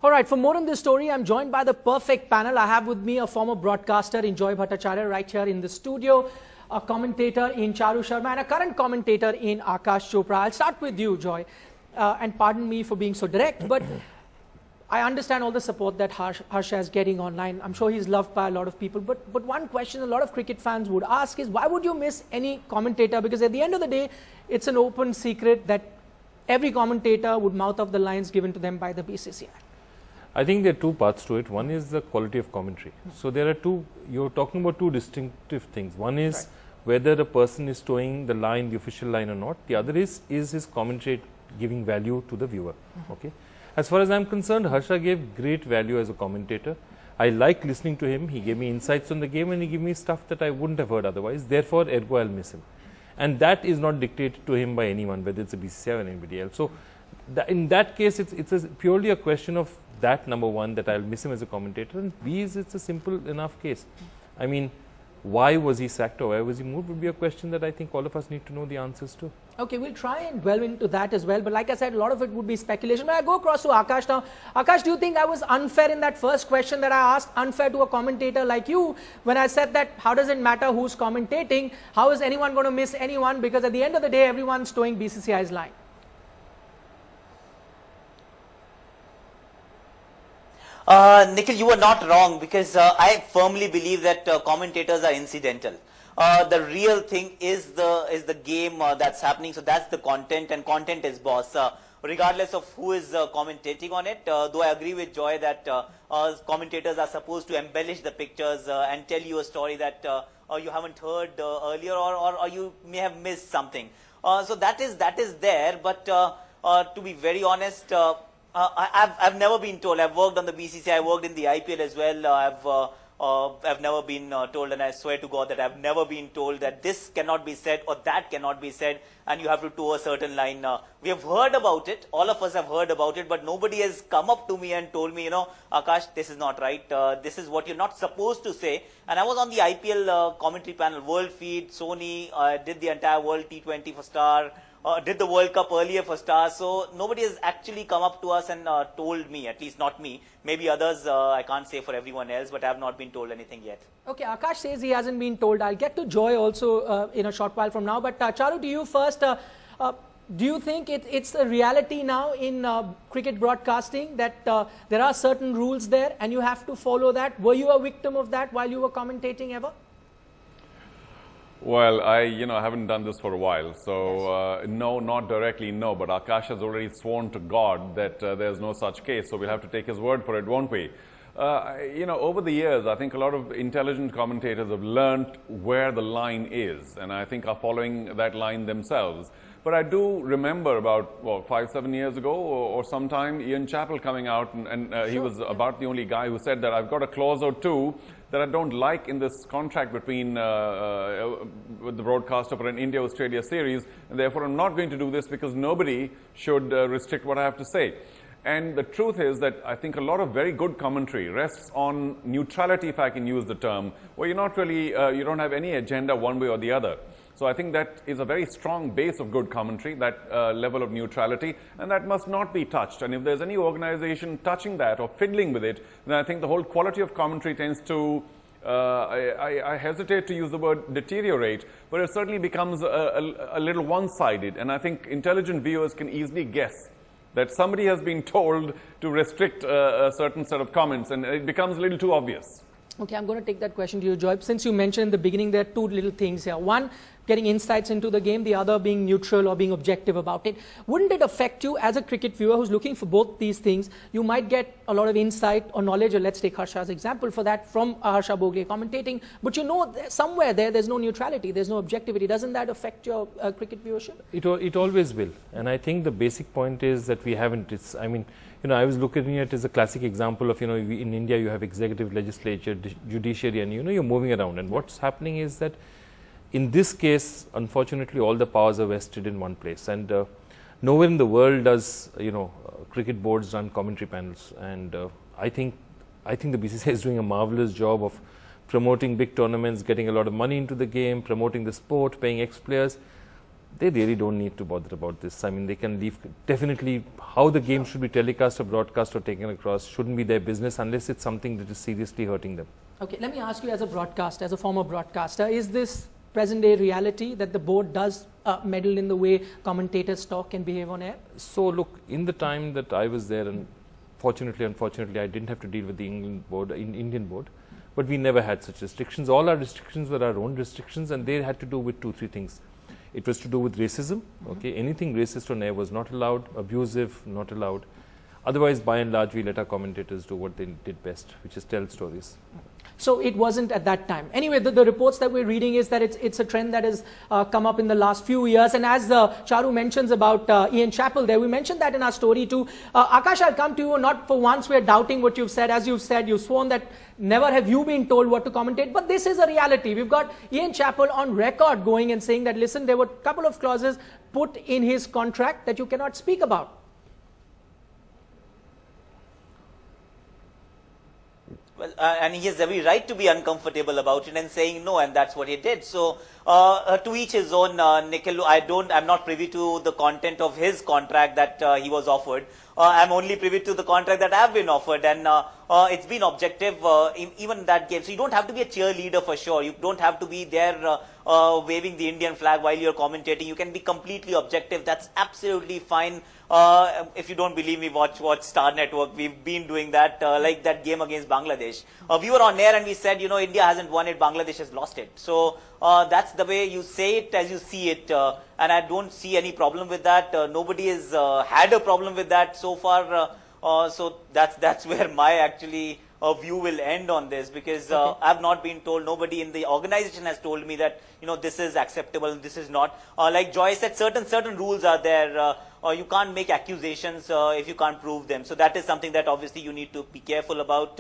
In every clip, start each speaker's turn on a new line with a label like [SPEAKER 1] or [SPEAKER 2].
[SPEAKER 1] All right, for more on this story, I'm joined by the perfect panel. I have with me a former broadcaster in Joy Bhattacharya right here in the studio, a commentator in Charu Sharma, and a current commentator in Akash Chopra. I'll start with you, Joy, and pardon me for being so direct, but I understand all the support that Harsha is getting online. I'm sure he's loved by a lot of people, but one question a lot of cricket fans would ask is, why would you miss any commentator? Because at the end of the day, it's an open secret that every commentator would mouth off the lines given to them by the BCCI.
[SPEAKER 2] I think there are two parts to it. One is the quality of commentary. So there are two, you're talking about two distinctive things. One is whether the person is towing the line, the official line or not. The other is his commentary giving value to the viewer. Okay. As far as I'm concerned, Harsha gave great value as a commentator. I like listening to him. He gave me insights on the game and he gave me stuff that I wouldn't have heard otherwise. Therefore, ergo, I'll miss him. And that is not dictated to him by anyone, whether it's a BCCI or anybody else. So in that case, it's purely a question of that, number one, that I'll miss him as a commentator, and B is it's a simple enough case. I mean, why was he sacked or why was he moved would be a question that I think all of us need to know the answers to.
[SPEAKER 1] Okay, we'll try and delve into that as well, but like I said, a lot of it would be speculation. But I go across to Akash now. Akash, do you think I was unfair in that first question that I asked, unfair to a commentator like you, when I said that how does it matter who's commentating, how is anyone going to miss anyone, because at the end of the day, everyone's towing BCCI's line?
[SPEAKER 3] Nikhil, you are not wrong, because I firmly believe that commentators are incidental. The real thing is the game that's happening. So that's the content, and content is boss. Regardless of who is commentating on it, though I agree with Joy that commentators are supposed to embellish the pictures and tell you a story that you haven't heard earlier, or you may have missed something. So that is there. But to be very honest, I've never been told. I've worked on the BCCI, I worked in the IPL as well. I've never been told, and I swear to God that I've never been told that this cannot be said or that cannot be said, and you have to toe a certain line. We have heard about it. All of us have heard about it, but nobody has come up to me and told me, Akash, this is not right. This is what you're not supposed to say. And I was on the IPL commentary panel, World Feed, Sony, did the entire World T20 for Star. Did the World Cup earlier for Stars, so nobody has actually come up to us and told me, at least not me. Maybe others, I can't say for everyone else, but I have not been told anything yet. Okay, Akash says he hasn't been told. I'll get to Joy also in a short while from now. But Charu, to you first, do you think it's a reality now in cricket broadcasting that there are certain rules there and you have to follow that? Were you a victim of that while you were commentating ever?
[SPEAKER 4] Well, I haven't done this for a while, so no, not directly, no. But Akash has already sworn to God that there's no such case, so we'll have to take his word for it, won't we? Over the years, I think a lot of intelligent commentators have learnt where the line is, and I think are following that line themselves. But I do remember about 5-7 years ago or sometime, Ian Chappell coming out, and he was about the only guy who said that I've got a clause or two that I don't like in this contract between with the broadcaster for an India-Australia series, and therefore I'm not going to do this because nobody should restrict what I have to say. And the truth is that I think a lot of very good commentary rests on neutrality, if I can use the term, where you're not really, you don't have any agenda one way or the other. So I think that is a very strong base of good commentary, that level of neutrality, and that must not be touched. And if there's any organization touching that or fiddling with it, then I think the whole quality of commentary tends to, I hesitate to use the word deteriorate, but it certainly becomes a little one-sided. And I think intelligent viewers can easily guess that somebody has been told to restrict a certain set of comments, and it becomes a little too obvious.
[SPEAKER 1] Okay, I'm going to take that question to you, Joy. Since you mentioned in the beginning, there are two little things here. One, getting insights into the game, the other being neutral or being objective about it. Wouldn't it affect you as a cricket viewer who's looking for both these things? You might get a lot of insight or knowledge, or let's take Harsha's example for that, from Harsha Bhogle commentating, but somewhere there's no neutrality, there's no objectivity. Doesn't that affect your cricket viewership?
[SPEAKER 2] It always will. And I think the basic point is that we haven't, I was looking at it as a classic example of, in India you have executive, legislature, judiciary, and you're moving around. And what's happening is that in this case, unfortunately, all the powers are vested in one place. And nowhere in the world does, cricket boards run commentary panels. And I think the BCCI is doing a marvelous job of promoting big tournaments, getting a lot of money into the game, promoting the sport, paying ex-players. they really don't need to bother about this. I mean, they can leave. Definitely, how the game should be telecast or broadcast or taken across shouldn't be their business unless it's something that is seriously hurting them.
[SPEAKER 1] Okay, let me ask you as a broadcaster, as a former broadcaster, is this present day reality that the board does meddle in the way commentators talk and behave on air?
[SPEAKER 2] So look, in the time that I was there, and unfortunately, I didn't have to deal with the Indian board, but we never had such restrictions. All our restrictions were our own restrictions, and they had to do with 2-3 things. It was to do with racism. Okay, anything racist on air was not allowed, abusive, not allowed. Otherwise, by and large, we let our commentators do what they did best, which is tell stories.
[SPEAKER 1] So it wasn't at that time. Anyway, the reports that we're reading is that it's a trend that has come up in the last few years. And as Charu mentions about Ian Chappell there, we mentioned that in our story too. Akash, I'll come to you. Not for once we're doubting what you've said. As you've said, you've sworn that never have you been told what to commentate. But this is a reality. We've got Ian Chappell on record going and saying that, listen, there were a couple of clauses put in his contract that you cannot speak about.
[SPEAKER 3] Well, and he has every right to be uncomfortable about it and saying no, and that's what he did. So, to each his own, Nikhil. I'm not privy to the content of his contract that he was offered. I'm only privy to the contract that I've been offered, and it's been objective in even that game. So you don't have to be a cheerleader for sure. You don't have to be there waving the Indian flag while you're commentating. You can be completely objective. That's absolutely fine. If you don't believe me, watch Star Network. We've been doing that, like that game against Bangladesh. We were on air and we said, India hasn't won it, Bangladesh has lost it. So that's the way you say it as you see it, and I don't see any problem with that. Nobody has had a problem with that so far. So that's where my actually view will end on this, because I've not been told, nobody in the organization has told me that this is acceptable, this is not. Like Joy said, certain rules are there. You can't make accusations if you can't prove them. So that is something that obviously you need to be careful about,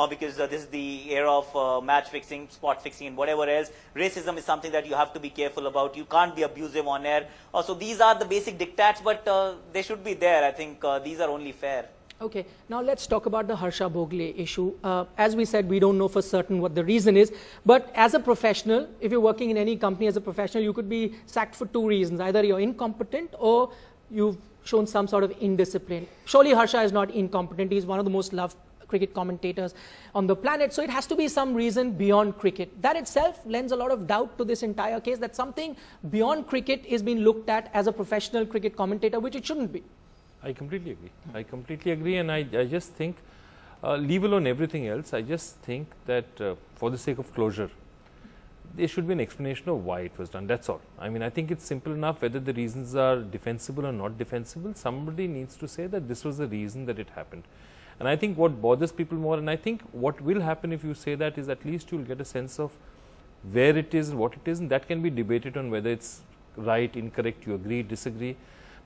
[SPEAKER 3] because this is the era of match fixing, spot fixing, and whatever else. Racism is something that you have to be careful about. You can't be abusive on air. So these are the basic diktats, but they should be there. I think these are only fair.
[SPEAKER 1] Okay, now let's talk about the Harsha Bhogle issue. As we said, we don't know for certain what the reason is, but as a professional, if you're working in any company as a professional, you could be sacked for 2 reasons. Either you're incompetent or you've shown some sort of indiscipline. Surely Harsha is not incompetent. He's one of the most loved cricket commentators on the planet. So it has to be some reason beyond cricket. That itself lends a lot of doubt to this entire case, that something beyond cricket is being looked at as a professional cricket commentator, which it shouldn't be.
[SPEAKER 2] I completely agree. I completely agree, and I just think, leave alone everything else, I just think that for the sake of closure, there should be an explanation of why it was done. That's all. I mean, I think it's simple enough. Whether the reasons are defensible or not defensible, somebody needs to say that this was the reason that it happened. And I think what bothers people more, and I think what will happen if you say that, is at least you'll get a sense of where it is and what it is, and that can be debated on whether it's right, incorrect, you agree, disagree.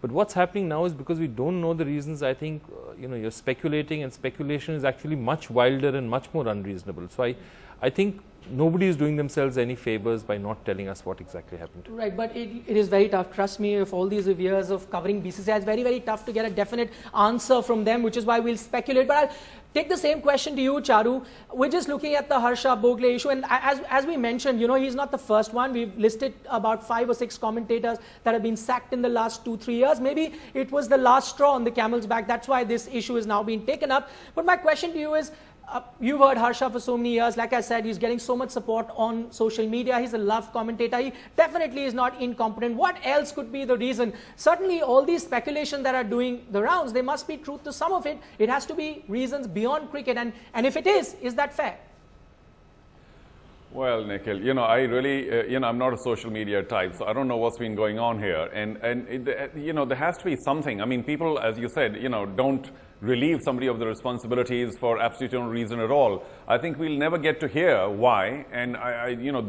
[SPEAKER 2] But what's happening now is, because we don't know the reasons, I think, you're speculating, and speculation is actually much wilder and much more unreasonable. So I think nobody is doing themselves any favors by not telling us what exactly happened.
[SPEAKER 1] Right, but it is very tough. Trust me, of all these years of covering BCCI, it's very, very tough to get a definite answer from them, which is why we'll speculate. But I'll take the same question to you, Charu. We're just looking at the Harsha Bhogle issue, and as we mentioned, he's not the first one. We've listed about 5 or 6 commentators that have been sacked in the last 2-3 years. Maybe it was the last straw on the camel's back. That's why this issue is now being taken up. But my question to you is, you've heard Harsha for so many years. Like I said, he's getting so much support on social media. He's a loved commentator. He definitely is not incompetent. What else could be the reason? Certainly, all these speculations that are doing the rounds, there must be truth to some of it. It has to be reasons beyond cricket. And if it is that fair?
[SPEAKER 4] Well, Nikhil, I really, I'm not a social media type, so I don't know what's been going on here. And there has to be something. I mean, people, as you said, don't relieve somebody of the responsibilities for absolutely no reason at all. I think we'll never get to hear why, and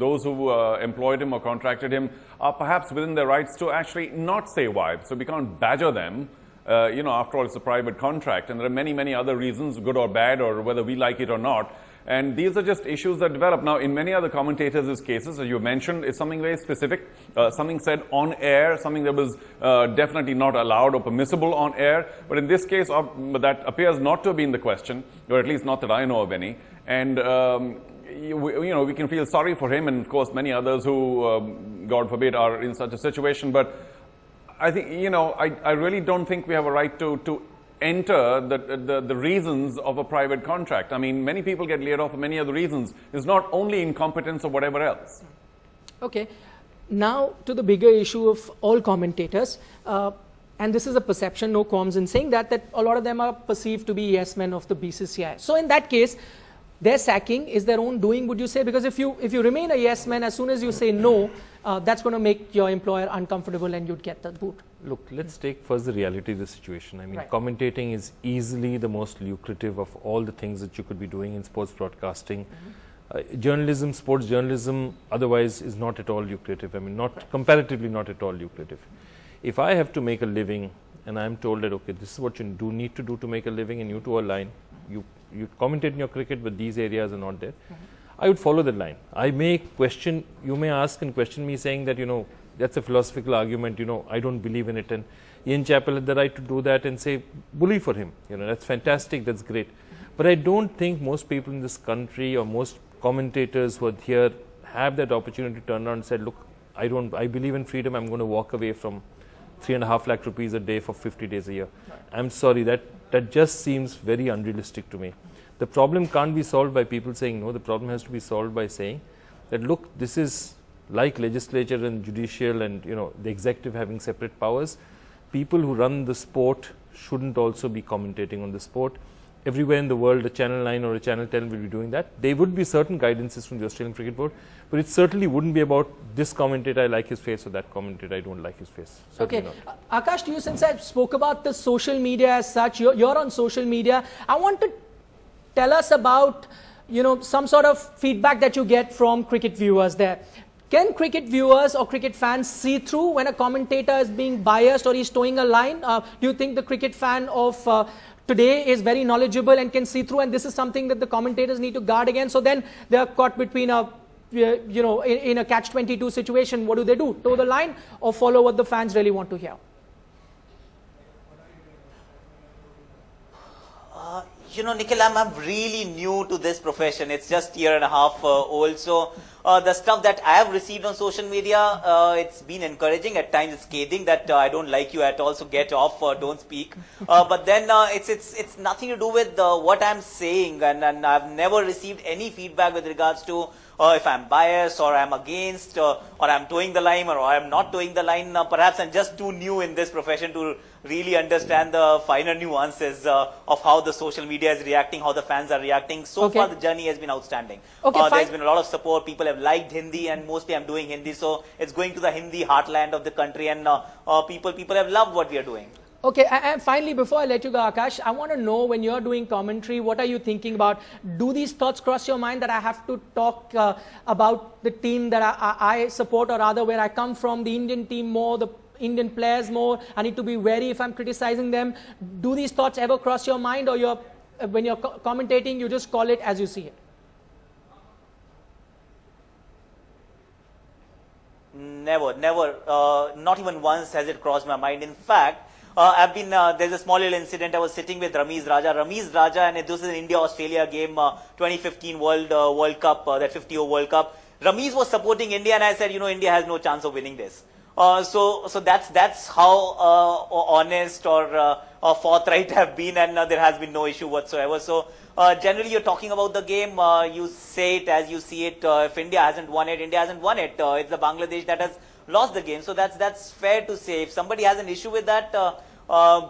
[SPEAKER 4] those who employed him or contracted him are perhaps within their rights to actually not say why. So we can't badger them. After all, it's a private contract, and there are many, many other reasons, good or bad, or whether we like it or not. And these are just issues that develop. Now, in many other commentators' cases, as you mentioned, it's something very specific, something said on air, something that was definitely not allowed or permissible on air. But in this case, that appears not to have been the question, or at least not that I know of any. And, we can feel sorry for him, and of course many others who, God forbid, are in such a situation. But I think, you know, I really don't think we have a right to enter the reasons of a private contract. I mean, many people get laid off for many other reasons. It's not only incompetence or whatever else.
[SPEAKER 1] Okay. Now to the bigger issue of all commentators, and this is a perception, no qualms in saying that a lot of them are perceived to be yes men of the BCCI. So in that case, their sacking is their own doing, would you say? Because if you remain a yes man, as soon as you say no, that's going to make your employer uncomfortable and you'd get the boot.
[SPEAKER 2] Look, let's take first the reality of the situation. I mean,
[SPEAKER 1] Right.
[SPEAKER 2] commentating is easily the most lucrative of all the things that you could be doing in sports broadcasting. Journalism, sports journalism, otherwise is not at all lucrative. I mean, comparatively not at all lucrative. If I have to make a living and I'm told that, okay, this is what you need to do to make a living and you to a line, you commentate in your cricket, but these areas are not there. I would follow that line. I may question, you may ask and question me saying that, you know, that's a philosophical argument, you know, I don't believe in it. And Ian Chappell had the right to do that and say, bully for him. You know, that's fantastic, that's great. But I don't think most people in this country or most commentators who are here have that opportunity to turn around and say, look, I believe in freedom, I'm going to walk away from 3.5 lakh rupees a day for 50 days a year. Right. I'm sorry, that just seems very unrealistic to me. The problem can't be solved by people saying no. The problem has to be solved by saying that, look, this is like legislature and judicial and, you know, the executive having separate powers. People who run the sport shouldn't also be commentating on the sport. Everywhere in the world, a Channel 9 or a Channel 10 will be doing that. There would be certain guidances from the Australian Cricket Board, but it certainly wouldn't be about this commentator, I like his face, or that commentator, I don't like his face. Certainly
[SPEAKER 1] okay.
[SPEAKER 2] not.
[SPEAKER 1] Akash, to you, since I spoke about the social media as such, you're on social media. I want to tell us about, you know, some sort of feedback that you get from cricket viewers there. Can cricket viewers or cricket fans see through when a commentator is being biased or he's towing a line? Do you think the cricket fan of today is very knowledgeable and can see through, and this is something that the commentators need to guard against? So then they are caught between a, you know, in a catch-22 situation. What do? Toe the line or follow what the fans really want to hear?
[SPEAKER 3] You know, Nikhil, I'm really new to this profession. It's just a year and a half old. So the stuff that I have received on social media, it's been encouraging. At times it's scathing that I don't like you at all, so get off, don't speak. But then it's nothing to do with what I'm saying. And I've never received any feedback with regards to if I'm biased or I'm against or I'm towing the line or I'm not towing the line. Perhaps I'm just too new in this profession to really understand the finer nuances of how the social media is reacting, how the fans are reacting. So far, the journey has been outstanding. There's been a lot of support. People have liked Hindi, and mostly I'm doing Hindi. So it's going to the Hindi heartland of the country, and people have loved what we are doing.
[SPEAKER 1] Okay, and finally, before I let you go, Akash, I want to know, when you're doing commentary, what are you thinking about? Do these thoughts cross your mind that I have to talk about the team that I support, or rather where I come from, the Indian team more, the Indian players more? I need to be wary if I'm criticizing them. Do these thoughts ever cross your mind, or when you're commentating, you just call it as you see it?
[SPEAKER 3] Never. Not even once has it crossed my mind. In fact, I've been, there's a small little incident. I was sitting with Ramiz Raja, and this is an India-Australia game, 2015 World Cup, that 50-over World Cup. Ramiz was supporting India, and I said, you know, India has no chance of winning this. So that's how honest or forthright I've been, and there has been no issue whatsoever. So generally, you're talking about the game, you say it as you see it. If India hasn't won it, India hasn't won it. It's the Bangladesh that has lost the game. So that's fair to say. If somebody has an issue with that,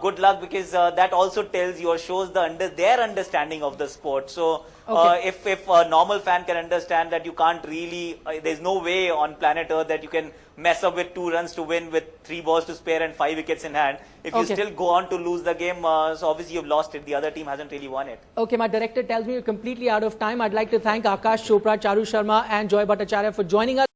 [SPEAKER 3] good luck, because that also tells you or shows their understanding of the sport. So if a normal fan can understand that you can't really, there's no way on planet Earth that you can mess up with 2 runs to win with 3 balls to spare and 5 wickets in hand. If you still go on to lose the game, so obviously you've lost it. The other team hasn't really won it.
[SPEAKER 1] Okay, my director tells me you're completely out of time. I'd like to thank Akash Chopra, Charu Sharma and Joy Bhattacharya for joining us.